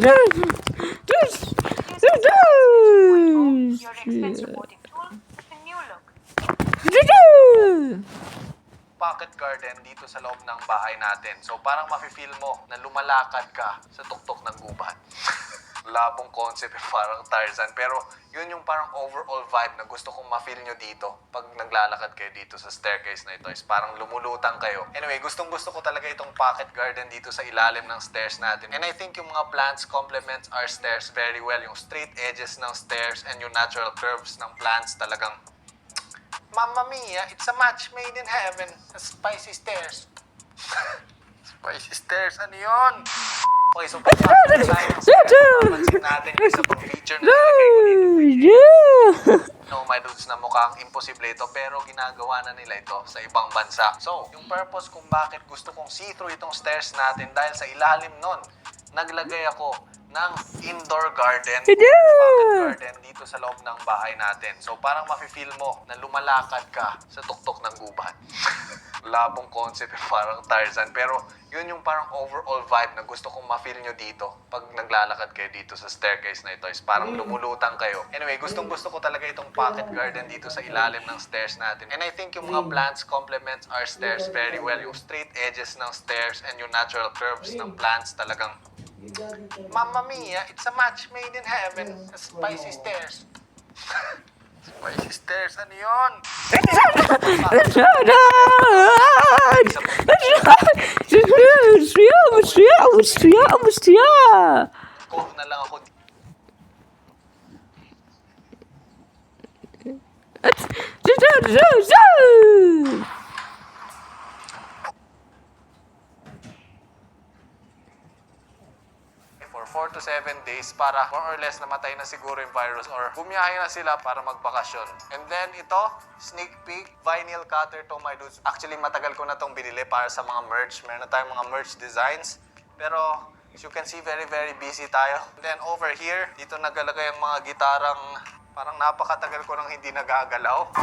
Your expense reporting tool with a new look. Pocket garden dito sa loob ng bahay natin. So parang mafe-feel mo na lumalakad ka sa tuktok ng gubat. Labong concept, parang Tarzan. Pero yun yung parang overall vibe na gusto kong ma-feel nyo dito pag naglalakad kayo dito sa staircase na ito. Is parang lumulutang kayo. Anyway, gustong-gusto ko talaga itong pocket garden dito sa ilalim ng stairs natin. And I think yung mga plants complements our stairs very well. Yung straight edges ng stairs and yung natural curves ng plants talagang Mamma mia, it's a match made in heaven. Spicy stairs. Spicy stairs, ano yun? Okay, so pagpapansin natin yung isa pang feature na nilagay ko dito. No, my dudes na mukhang imposible ito pero ginagawa na nila ito sa ibang bansa. So, yung purpose kung bakit gusto kong see-through itong stairs natin dahil sa ilalim nun, naglagay ako ng indoor garden, pocket garden dito sa loob ng bahay natin. So parang mafe-feel mo na lumalakad ka sa tuktok ng gubat. Labong concept, parang Tarzan. Pero yun yung parang overall vibe na gusto kong ma-feel nyo dito pag naglalakad kayo dito sa staircase na ito. Is parang lumulutang kayo. Anyway, gustong-gusto ko talaga itong pocket garden dito sa ilalim ng stairs natin. And I think yung mga plants complements our stairs very well. Yung straight edges ng stairs and yung natural curves ng plants talagang Mamma mia, it's a match made in heaven. Spicy stairs. Spicy stairs, ano yun? Cough na lang ako. For 4 to 7 days para more or less namatay na siguro yung virus or bumiyahe na sila para magbakasyon. And then ito, sneak peek, vinyl cutter to my dudes. Actually, matagal ko na tong binili para sa mga merch. Meron na tayong mga merch designs. Pero as you can see, very very busy tayo. And then over here, dito nagalagay ang mga gitarang parang napakatagal ko nang hindi nagagalaw.